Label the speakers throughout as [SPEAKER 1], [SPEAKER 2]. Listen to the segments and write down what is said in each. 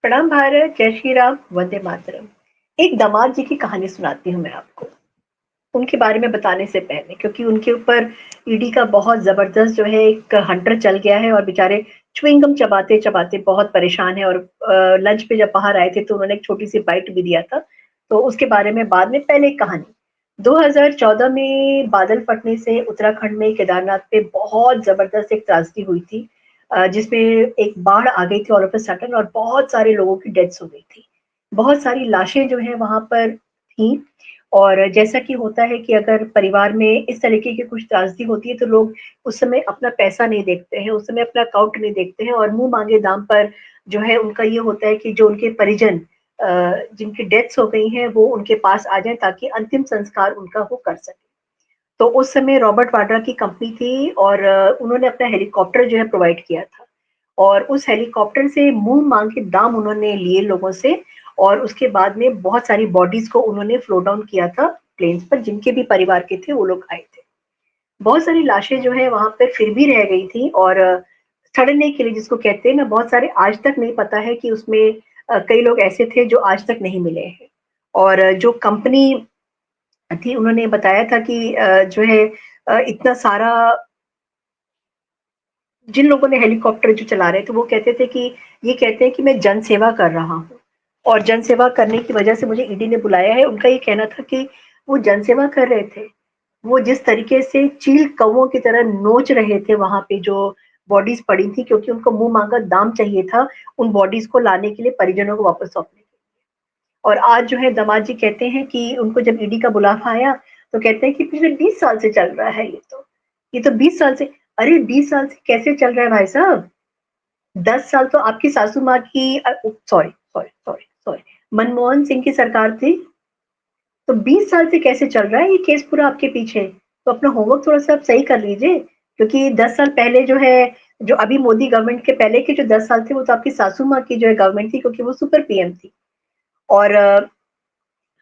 [SPEAKER 1] प्रणाम भारत, जय श्री राम, वंदे मातरम। एक दामाद जी की कहानी सुनाती हूँ मैं आपको। उनके बारे में बताने से पहले, क्योंकि उनके ऊपर ईडी का बहुत ज़बरदस्त जो है एक हंटर चल गया है और बेचारे च्युइंगम चबाते-चबाते बहुत परेशान हैं और लंच पे जब बाहर आए थे तो उन्होंने एक छोटी-सी बाइट भी दिया था। तो उसके बारे में बाद में, पहले एक कहानी। 2014 में बादल फटने से उत्तराखंड में केदारनाथ पे बहुत ज़बरदस्त एक त्रासदी हुई थी, जिसमें एक बाढ़ आ गई थी ऑल ऑफ अ सडन और बहुत सारे लोगों की डेथ्स हो गई थी। बहुत सारी लाशें जो हैं वहाँ पर थीं। और जैसा कि होता है कि अगर परिवार में इस तरीके की कुछ त्रासदी होती है तो लोग उस समय अपना पैसा नहीं देखते हैं, उस समय अपना अकाउंट नहीं देखते हैं और मुँह माँगे दाम पर जो है उनका ये होता है कि जो उनके परिजन जिनकी डेथ्स हो गई हैं वो उनके पास आ जाएँ ताकि अंतिम संस्कार उनका वो कर सकें। तो उस समय रॉबर्ट वाड्रा की कंपनी थी और उन्होंने अपना हेलीकॉप्टर जो है प्रोवाइड किया था और उस हेलीकॉप्टर से मुँह माँगे दाम उन्होंने लिए लोगों से और उसके बाद में बहुत सारी बॉडीज़ को उन्होंने फ्लो डाउन किया था प्लेन्स पर, जिनके भी परिवार के थे वो लोग आए थे। बहुत सारी लाशें जो है वहाँ पे फिर भी रह गई थी और सड़ने के लिए जिसको कहते हैं ना, बहुत सारे आज तक नहीं पता है कि उसमें कई लोग ऐसे थे जो आज तक नहीं मिले हैं। और जो कंपनी थी उन्होंने बताया था कि जो है इतना सारा, जिन लोगों ने हेलीकॉप्टर जो चला रहे थे वो कहते थे कि ये कहते हैं कि मैं जनसेवा कर रहा हूँ और जनसेवा करने की वजह से मुझे ईडी ने बुलाया है। उनका ये कहना था कि वो जनसेवा कर रहे थे। वो जिस तरीके से चील कौवों की तरह नोच रहे थे वहाँ पे जो बॉडीज़ पड़ी थी, क्योंकि उनको मुँह माँगा दाम चाहिए था उन बॉडीज़ को लाने के लिए, परिजनों को वापस सौंपने के लिए। और आज जो है दामाद जी कहते हैं कि उनको जब ईडी का बुलावा आया तो कहते हैं कि पिछले 20 साल से चल रहा है ये तो। ये तो 20 साल से। अरे 20 साल से कैसे चल रहा है भाई साहब? 10 साल तो आपकी सासू माँ की sorry, sorry, sorry, sorry, Manmohan Singh की सरकार थी। तो 20 साल से कैसे चल रहा है ये केस पूरा आपके पीछे? तो अपना होमवर्क थोड़ा-सा आप सही कर लीजिए, क्योंकि 10 साल पहले जो है, जो अभी मोदी गवर्नमेंट के पहले के जो 10 साल थे वो तो आपकी सासू माँ की जो है गवर्नमेंट थी, क्योंकि वो सुपर पीएम थी। और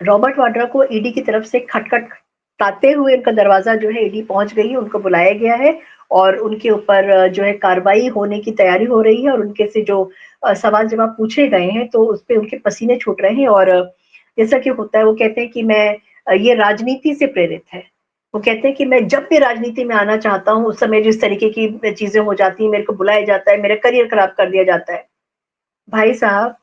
[SPEAKER 1] रॉबर्ट वाड्रा को ईडी की तरफ से खटखटाते हुए उनका दरवाज़ा जो है ईडी पहुँच गई है, उनको बुलाया गया है और उनके ऊपर जो है कार्रवाई होने की तैयारी हो रही है और उनके से जो सवाल-जवाब पूछे गए हैं तो उसपे उनके पसीने छूट रहे हैं और जैसा कि होता है वो कहते हैं कि मैं ये राजनीति से प्रेरित है। वो कहते हैं कि मैं जब भी राजनीति में आना चाहता हूँ, उस समय जिस तरीके की चीज़ें हो जाती हैं, मेरे को बुलाया जाता है, मेरा करियर खराब कर दिया जाता है। भाई साहब,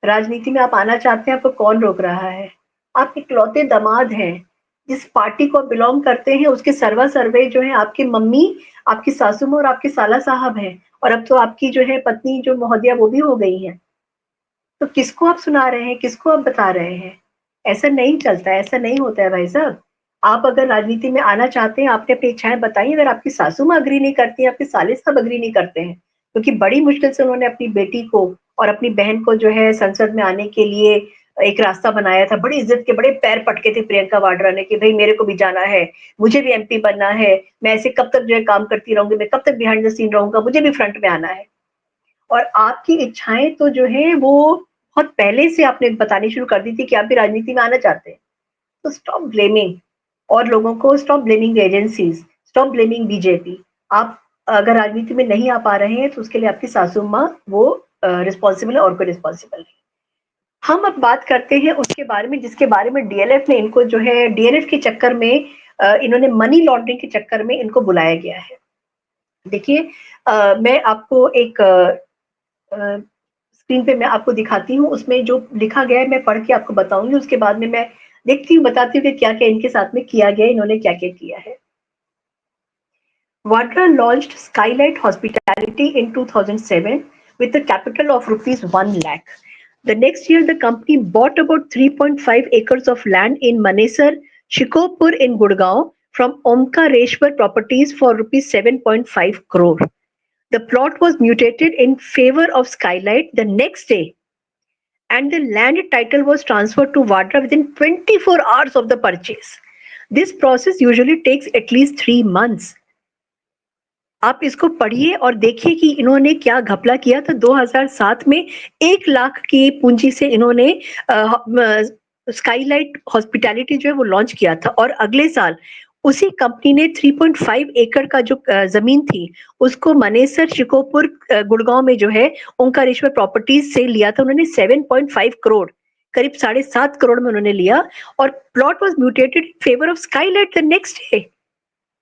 [SPEAKER 1] राजनीति में आप आना चाहते हैं, आपको कौन रोक रहा है? आप इकलौते दामाद हैं। जिस पार्टी को आप बिलॉन्ग करते हैं, उसके सर्वा-सर्वे जो है आपकी मम्मी, आपकी सासू माँ और आपके साला साहब हैं और अब तो आपकी जो है पत्नी जो महोदया वो भी हो गई हैं। तो किसको आप सुना रहे हैं, किसको आप बता रहे हैं? ऐसा नहीं चलता है, ऐसा नहीं होता है भाई साहब। आप अगर राजनीति में आना चाहते हैं, आपने अपनी इच्छाएँ बताई, अगर आपकी सासू माँ एग्री नहीं करती हैं, आपके साले साहब एग्री नहीं करते हैं, क्योंकि बड़ी मुश्किल से उन्होंने अपनी बेटी को और अपनी बहन को जो है संसद में आने के लिए एक रास्ता बनाया था। बड़ी इज़्ज़त के बड़े पैर पटके थे प्रियंका वाड्रा ने कि भई मेरे को भी जाना है, मुझे भी एमपी बनना है, मैं ऐसे कब तक जो है काम करती रहूँगी, मैं कब तक बिहाइंड द सीन रहूँगा, मुझे भी फ्रंट में आना है। और आपकी इच्छाएँ तो जो हैं वो बहुत पहले से आपने बतानी शुरू कर दी थी कि आप भी राजनीति में आना चाहते हैं। तो स्टॉप ब्लेमिंग और लोगों को, stop blaming the agencies, stop blaming BJP. आप अगर राजनीति में नहीं आ पा रहे हैं तो उसके लिए आपकी सासू माँ वो रिस्पॉन्सिबल है और कोई रिस्पॉन्सिबल नहीं। हम अब बात करते हैं उसके बारे में जिसके बारे में डीएलएफ ने इनको जो है डीएलएफ के चक्कर में इन्होंने मनी लॉन्ड्रिंग के चक्कर में इनको बुलाया गया है। देखिए, मैं आपको एक स्क्रीन पे मैं आपको दिखाती हूँ, उसमें जो लिखा गया है मैं पढ़ के आपको बताऊँगी, उसके बाद में मैं देखती हूँ, बताती हूँ कि क्या-क्या इनके साथ में किया गया है, इन्होंने क्या-क्या किया है। Vadra launched Skylight Hospitality in 2007 with a capital of rupees 1 lakh. The next year, the company bought about 3.5 acres of land in Manesar, Shikopur in Gurgaon from Omkareshwar Properties for rupees 7.5 crore. The plot was mutated in favor of Skylight the next day, and the land title was transferred to Vadra within 24 hours of the purchase. This process usually takes at least 3 months. आप इसको पढ़िए और देखिए कि इन्होंने क्या घपला किया था। 2007 में 1 लाख की पूंजी से इन्होंने स्काईलाइट हॉस्पिटैलिटी जो है वो लॉन्च किया था और अगले साल उसी कंपनी ने 3.5 एकड़ का जो जमीन थी उसको मनेसर शिकोपुर गुड़गांव में जो है ओंकारेश्वर प्रॉपर्टीज से लिया था उन्होंने 7.5 करोड़, करीब 7.5 करोड़ में उन्होंने लिया, और plot was mutated in favour of Skylight the next day.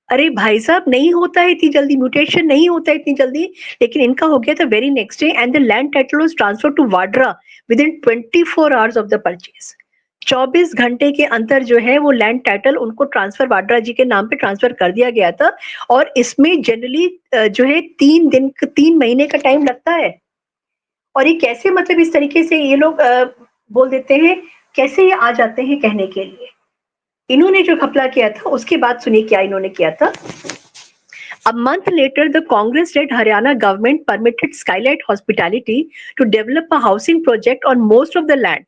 [SPEAKER 1] अरे भाई साहब, नहीं होता है इतनी जल्दी, म्यूटेशन नहीं होता है इतनी जल्दी, लेकिन इनका हो गया था very next day, and the land title was transferred to Vadra within 24 hours of the purchase. 24 घंटे के अंदर जो है वो लैंड टाइटल उनको ट्रांसफर वाड्रा जी के नाम पे ट्रांसफर कर दिया गया था। और इसमें जनरली जो है 3 महीने का टाइम लगता है। और ये कैसे, मतलब इस तरीके से ये लोग बोल देते हैं, कैसे ये आ जाते हैं कहने के लिए। इन्होंने जो घपला किया था उसके बाद सुनिए क्या इन्होंने किया था। A month later, the Congress-led Haryana government permitted Skylight Hospitality to develop a housing project on most of the land.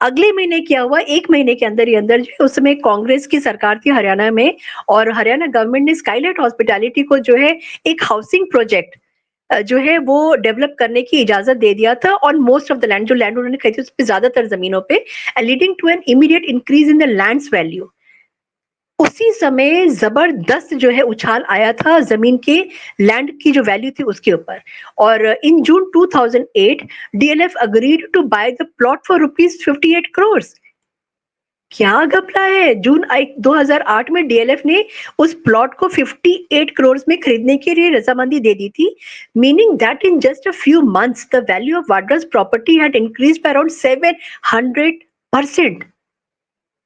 [SPEAKER 1] अगले महीने क्या हुआ, 1 महीने के अंदर ही अंदर जो उस समय कांग्रेस की सरकार थी हरियाणा में, और हरियाणा गवर्नमेंट ने स्काईलाइट हॉस्पिटैलिटी को जो है एक हाउसिंग प्रोजेक्ट जो है वो डेवलप करने की इजाजत दे दिया था on most of the land. जो लैंड उन्होंने खरीदी उस पर ज्यादातर जमीनों पे, leading to an immediate increase in the lands value. उसी समय जबरदस्त जो है उछाल आया था जमीन के, लैंड की जो वैल्यू थी उसके ऊपर। और in June 2008 DLF agreed to buy the plot for ₹58 crore. क्या घपला है, जून 2008 में डीएलएफ ने उस प्लॉट को 58 करोड़ में खरीदने के लिए रजामंदी दे दी थी, meaning that in just a few months the value of Vadra's property had increased by around 700%।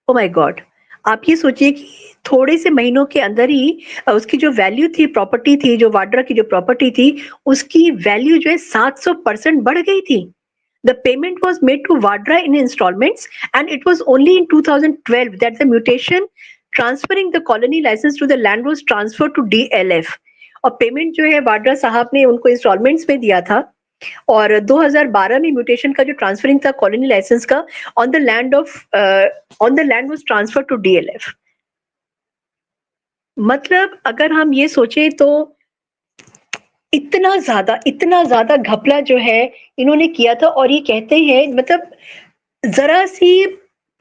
[SPEAKER 1] Oh my god, आप ये सोचिए कि थोड़े से महीनों के अंदर ही उसकी जो वैल्यू थी, प्रॉपर्टी थी, जो वाड्रा की जो प्रॉपर्टी थी, उसकी वैल्यू जो है 700% बढ़ गई थी। The payment was made to Vadra in installments, and it was only in 2012 that the mutation transferring the colony license to the land was transferred to DLF. और पेमेंट जो है वाड्रा साहब ने उनको इंस्टॉलमेंट्स में दिया था, और 2012 में म्यूटेशन का जो ट्रांसफरिंग था कॉलोनी लाइसेंस का on the land was transfer to DLF. मतलब अगर हम ये सोचें तो इतना ज्यादा घपला जो है इन्होंने किया था। और ये कहते हैं, मतलब जरा सी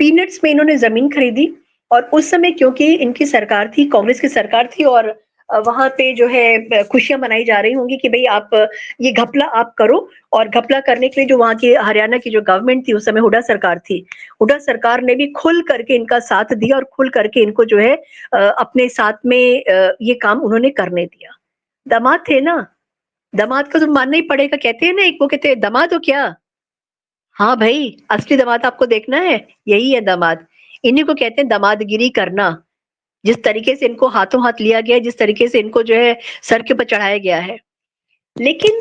[SPEAKER 1] पीनट्स में इन्होंने जमीन खरीदी, और उस समय क्योंकि इनकी सरकार थी, कांग्रेस की सरकार थी, और वहां पे जो है खुशियां मनाई जा रही होंगी कि भाई आप ये घपला आप करो। और घपला करने के लिए जो वहां की हरियाणा की जो गवर्नमेंट थी उस समय, हुड्डा सरकार थी, हुड्डा सरकार ने भी खुल करके इनका साथ दिया, और खुल करके इनको जो है अपने साथ में ये काम उन्होंने करने दिया। दामाद थे ना, दामाद का तो मानना ही पड़ेगा। कहते हैं ना, एक वो कहते हैं दामाद हो क्या, हाँ भाई असली दामाद आपको देखना है, यही है दामाद। इन्हीं को कहते हैं दामादगिरी करना। जिस तरीके से इनको हाथों हाथ लिया गया, जिस तरीके से इनको जो है सर के ऊपर चढ़ाया गया है। लेकिन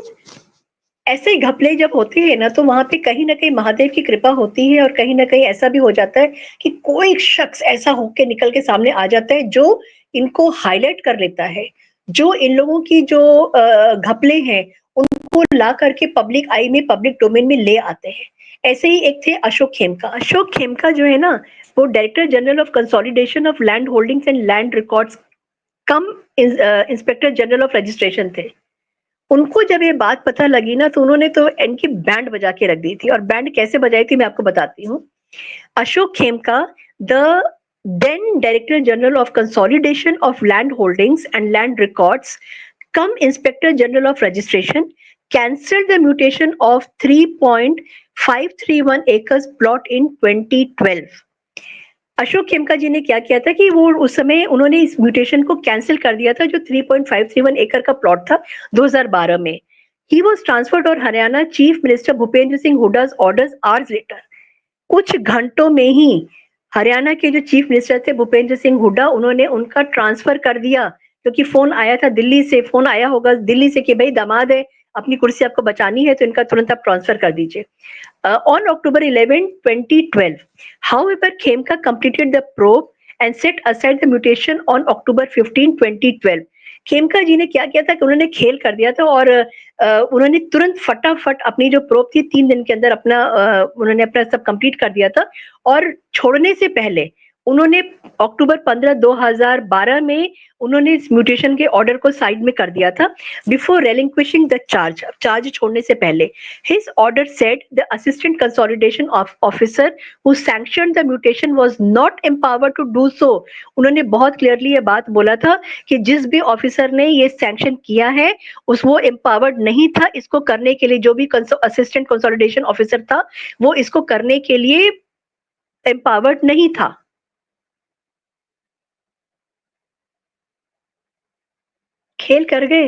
[SPEAKER 1] ऐसे घपले जब होते हैं ना, तो वहां पे कहीं ना कहीं महादेव की कृपा होती है, और कहीं ना कहीं ऐसा भी हो जाता है कि कोई शख्स ऐसा होके निकल के सामने आ जाता है जो इनको हाईलाइट कर लेता है, जो इन लोगों की जो घपले हैं उनको ला करके पब्लिक आई में, पब्लिक डोमेन में ले आते हैं। ऐसे ही एक थे अशोक खेमका। अशोक खेमका जो है ना, वो director general of consolidation of land holdings and land records come inspector general of registration थे। उनको जब ये बात पता लगी ना, तो उन्होंने तो इनकी बैंड बजा के रख दी थी। और बैंड कैसे बजाई थी मैं आपको बताती हूँ। Ashok Khemka, the then Director General of Consolidation of Land Holdings and Land Records, come Inspector General of Registration, cancelled the mutation of 3.531 acres plot in 2012. Ashok Khemka ji ने क्या किया था कि वो उस समय उन्होंने इस म्यूटेशन को कैंसिल कर दिया था, जो 3.531 एकड़ का प्लॉट था 2012 में। ही वॉज ट्रांसफर्ड और Haryana chief minister Bhupinder Singh Hooda's orders hours later। कुछ घंटों में ही हरियाणा के जो चीफ मिनिस्टर थे भूपेंद्र सिंह हुड्डा, उन्होंने उनका ट्रांसफर कर दिया, क्योंकि फोन आया था दिल्ली से, फोन आया होगा दिल्ली से कि भाई दामाद है, अपनी कुर्सी आपको बचानी है, तो इनका तुरंत आप ट्रांसफर कर दीजिए। On October 11, 2012, however, Khemka completed the probe and set aside the mutation on October 15, 2012. Khemka ji ने क्या किया था कि उन्होंने खेल कर दिया था, और उन्होंने तुरंत फटाफट अपनी जो प्रोब थी 3 दिन के अंदर अपना उन्होंने अपना सब कंप्लीट कर दिया था। और छोड़ने से पहले उन्होंने अक्टूबर 15, 2012 में उन्होंने इस म्यूटेशन के ऑर्डर को साइड में कर दिया था बिफोर relinquishing द चार्ज छोड़ने से पहले। His order said the assistant consolidation officer who sanctioned the mutation was not empowered to do so. उन्होंने बहुत क्लियरली ये बात बोला था कि जिस भी ऑफिसर ने ये सैंक्शन किया है वो एम्पावर्ड नहीं था इसको करने के लिए। जो भी असिस्टेंट कंसोलिडेशन ऑफिसर था वो इसको करने के लिए एम्पावर्ड नहीं था। खेल कर गए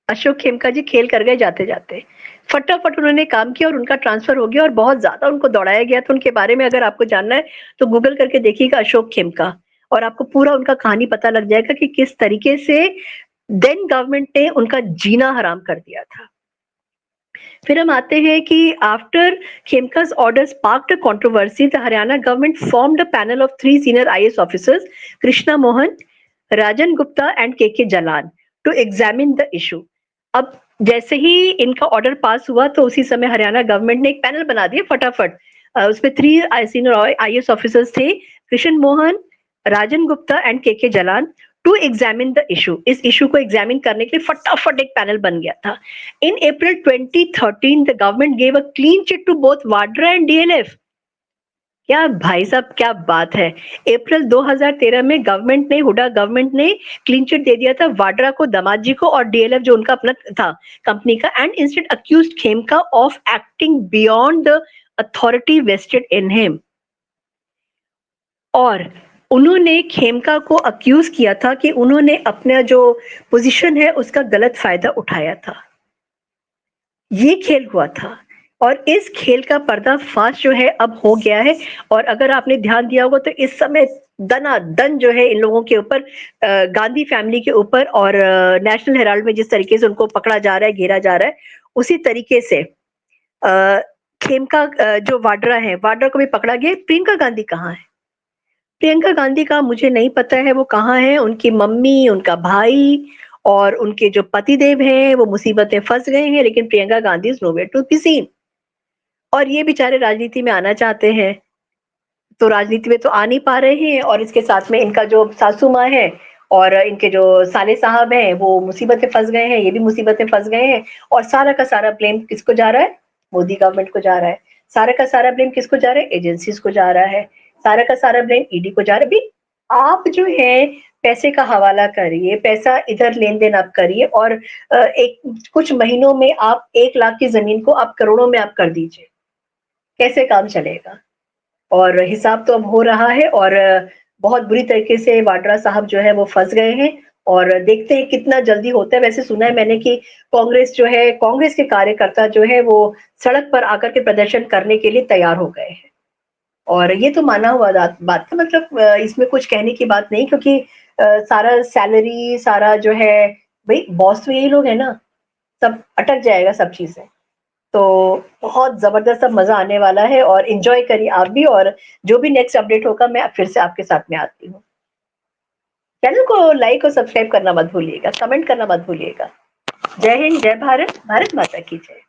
[SPEAKER 1] अशोक खेमका जी, खेल कर गए जाते जाते। फटाफट उन्होंने काम किया और उनका ट्रांसफर हो गया और बहुत ज्यादा उनको दौड़ाया गया। तो उनके बारे में अगर आपको जानना है तो गूगल करके देखिएगा अशोक खेमका, और आपको पूरा उनका कहानी पता लग जाएगा कि किस तरीके से देन गवर्नमेंट ने उनका जीना हराम कर दिया था। फिर हम आते हैं कि after खेमका's orders sparked a controversy, the Haryana government formed a panel of 3 senior IAS officers, Krishna Mohan, Rajan Gupta and K Jalan, to examine the issue. अब जैसे ही इनका ऑर्डर पास हुआ तो उसी समय हरियाणा गवर्नमेंट ने एक पैनल बना दिया फटाफट। उसमें 3 सीनियर आईएएस ऑफिसर्स थे, Krishna Mohan, Rajan Gupta and K Jalan, to examine the issue. इस इशू को एग्जामिन करने के लिए फटाफट एक पैनल बन गया था। In April 2013 the government gave a clean chit to both Vadra and DLF. क्या भाई साहब, क्या बात है। अप्रैल 2013 में गवर्नमेंट ने, हुडा गवर्नमेंट ने क्लीन चिट दे दिया था वाड्रा को, दामाद जी को, और डीएलएफ जो उनका अपना था कंपनी का, and instead accused Khemka of acting beyond the authority vested in him. और उन्होंने खेमका को अक्यूज किया था कि उन्होंने अपना जो पोजीशन है उसका गलत फायदा उठाया था। ये खेल हुआ था और इस खेल का पर्दाफाश जो है अब हो गया है। और अगर आपने ध्यान दिया होगा तो इस समय दनादन जो है इन लोगों के ऊपर, गांधी फैमिली के ऊपर, और नेशनल हेराल्ड में जिस तरीके से उनको पकड़ा जा रहा है, घेरा जा रहा है, उसी तरीके से खेमका, जो वाड्रा है, वाड्रा को भी पकड़ा गया। प्रियंका गांधी कहाँ है? प्रियंका गांधी का मुझे नहीं पता है वो कहाँ है। उनकी मम्मी, उनका भाई और उनके जो पतिदेव हैं वो मुसीबत में फंस गए हैं, लेकिन Priyanka Gandhi is nowhere to be seen. और ये बेचारे राजनीति में आना चाहते हैं तो राजनीति में तो आ नहीं पा रहे हैं, और इसके साथ में इनका जो सासू माँ है और इनके जो साले साहब हैं वो मुसीबत में फंस गए हैं, ये भी मुसीबत में फंस गए हैं। और सारा का सारा ब्लेम किसको जा रहा है? मोदी गवर्नमेंट को जा रहा है। सारा का सारा ब्लेम किसको जा रहा है? एजेंसीज को जा रहा है। सारा का सारा ब्लेम ईडी को जा रहा है। भी आप जो है पैसे का हवाला करिए, पैसा इधर लेन देन आप करिए, और एक कुछ महीनों में आप 1 लाख की जमीन को आप करोड़ों में आप कर दीजिए, कैसे काम चलेगा? और हिसाब तो अब हो रहा है, और बहुत बुरी तरीके से वाड्रा साहब जो है वो फंस गए हैं, और देखते हैं कितना जल्दी होता है। वैसे सुना है मैंने कि कांग्रेस जो है, कांग्रेस के कार्यकर्ता जो है वो सड़क पर आकर के प्रदर्शन करने के लिए तैयार हो गए हैं। और ये तो माना हुआ बात है, मतलब इसमें कुछ कहने की बात नहीं, क्योंकि सारा सैलरी, सारा जो है, भाई बॉस तो यही लोग है ना, सब अटक जाएगा सब चीजें। तो बहुत जबरदस्त अब मजा आने वाला है, और एंजॉय करिए आप भी। और जो भी नेक्स्ट अपडेट होगा मैं फिर से आपके साथ में आती हूँ। चैनल को लाइक और सब्सक्राइब करना मत भूलिएगा, कमेंट करना मत भूलिएगा। जय हिंद, जय भारत, भारत माता की जय।